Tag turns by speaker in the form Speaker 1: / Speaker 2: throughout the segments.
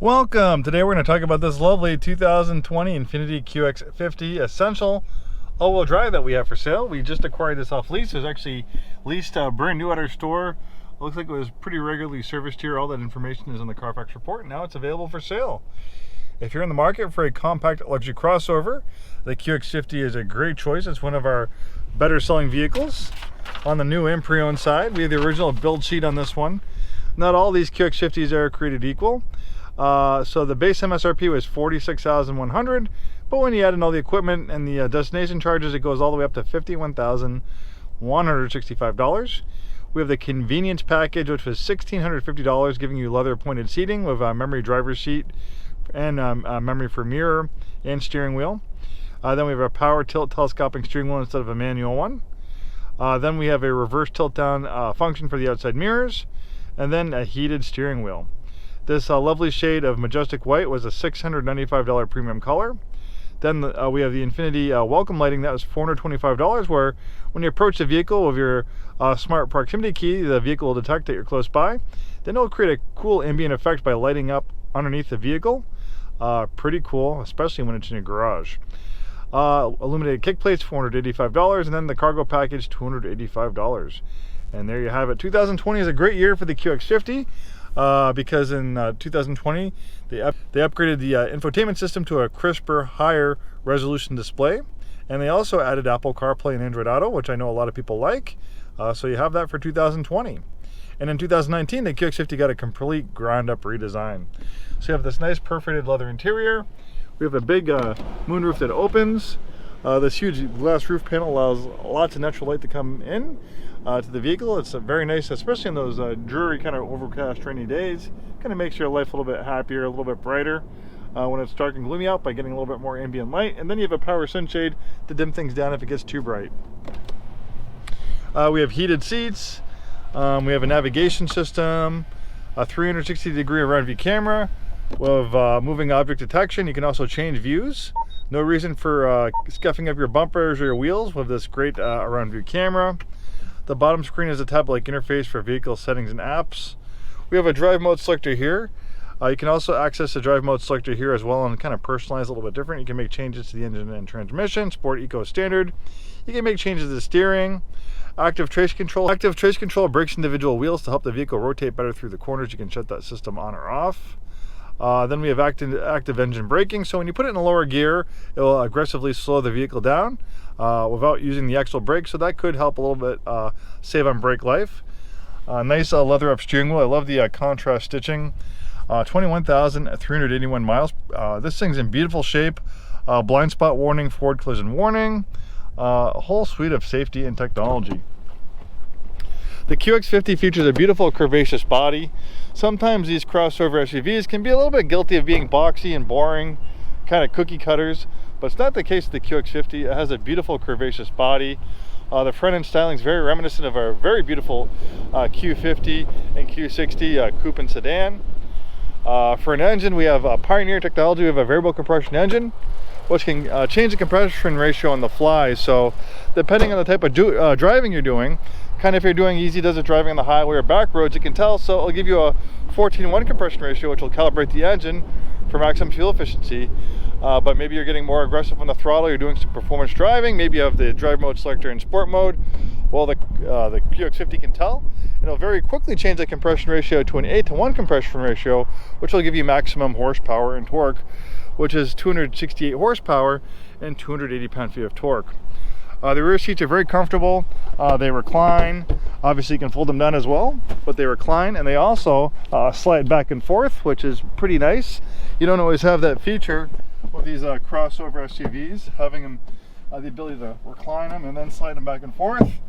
Speaker 1: Welcome! Today we're going to talk about this lovely 2020 Infiniti QX50 Essential all-wheel drive that we have for sale. We just acquired this off lease. It was actually leased brand new at our store. Looks like it was pretty regularly serviced here. All that information is in the Carfax report. Now it's available for sale. If you're in the market for a compact luxury crossover, the QX50 is a great choice. It's one of our better selling vehicles. On the new and pre-owned side, we have the original build sheet on this one. Not all these QX50s are created equal. So the base MSRP was $46,100, but when you add in all the equipment and the destination charges, it goes all the way up to $51,165. We have the convenience package, which was $1,650, giving you leather appointed seating with a memory driver's seat and memory for mirror and steering wheel. Then we have a power tilt telescoping steering wheel instead of a manual one. Then we have a reverse tilt down function for the outside mirrors, and then a heated steering wheel. This lovely shade of majestic white was a $695 premium color. Then we have the Infiniti welcome lighting. That was $425, where when you approach the vehicle with your smart proximity key, the vehicle will detect that you're close by. Then it'll create a cool ambient effect by lighting up underneath the vehicle. Pretty cool, especially when it's in your garage. Illuminated kick plates, $485, and then the cargo package, $285. And there you have it. 2020 is a great year for the QX50. Because in 2020 they upgraded the infotainment system to a crisper, higher resolution display, and they also added Apple CarPlay and Android Auto, which I know a lot of people like. So you have that for 2020. And in 2019 the QX50 got a complete ground up redesign. So you have this nice perforated leather interior. We have a big moonroof that opens. This huge glass roof panel allows lots of natural light to come in to the vehicle. It's very nice, especially in those dreary, kind of overcast, rainy days. Kind of makes your life a little bit happier, a little bit brighter when it's dark and gloomy out by getting a little bit more ambient light. And then you have a power sunshade to dim things down if it gets too bright. We have heated seats. We have a navigation system, a 360-degree around view camera with moving object detection. You can also change views. No reason for scuffing up your bumpers or your wheels with this great around view camera. The bottom screen is a tab-like interface for vehicle settings and apps. We have a drive mode selector here. You can also access the drive mode selector here as well and kind of personalize a little bit different. You can make changes to the engine and transmission, Sport, Eco, Standard. You can make changes to the steering. Active trace control. Active trace control brakes individual wheels to help the vehicle rotate better through the corners. You can shut that system on or off. Then we have active engine braking. So when you put it in a lower gear, it will aggressively slow the vehicle down without using the actual brake. So that could help a little bit save on brake life. Nice leather up steering wheel. I love the contrast stitching. 21,381 miles. This thing's in beautiful shape. Blind spot warning, forward collision warning. A whole suite of safety and technology. The QX50 features a beautiful curvaceous body. Sometimes these crossover SUVs can be a little bit guilty of being boxy and boring, kind of cookie cutters, but it's not the case with the QX50. It has a beautiful curvaceous body. The front end styling is very reminiscent of our very beautiful Q50 and Q60 coupe and sedan. For an engine, we have Pioneer technology. We have a variable compression engine, which can change the compression ratio on the fly. So depending on the type of driving you're doing, kind of if you're doing easy does it driving on the highway or back roads, it can tell. So it'll give you a 14:1 compression ratio, which will calibrate the engine for maximum fuel efficiency. But maybe you're getting more aggressive on the throttle, you're doing some performance driving, maybe you have the drive mode selector in sport mode. Well, the QX50 can tell. It'll very quickly change the compression ratio to an 8:1 compression ratio, which will give you maximum horsepower and torque, which is 268 horsepower and 280 pound-feet of torque. The rear seats are very comfortable. They recline. Obviously you can fold them down as well, but they recline, and they also slide back and forth, which is pretty nice. You don't always have that feature with these crossover SUVs, having them the ability to recline them and then slide them back and forth.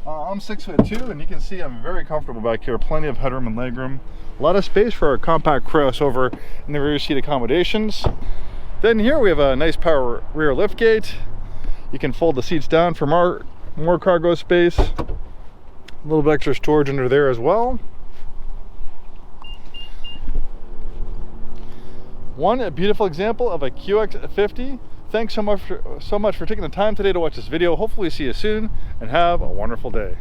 Speaker 1: I'm 6'2", and you can see I'm very comfortable back here. Plenty of headroom and legroom. A lot of space for a compact crossover in the rear seat accommodations. Then here we have a nice power rear liftgate. You can fold the seats down for more cargo space. A little bit extra storage under there as well. One beautiful example of a QX50. Thanks so much for taking the time today to watch this video. Hopefully see you soon, and have a wonderful day.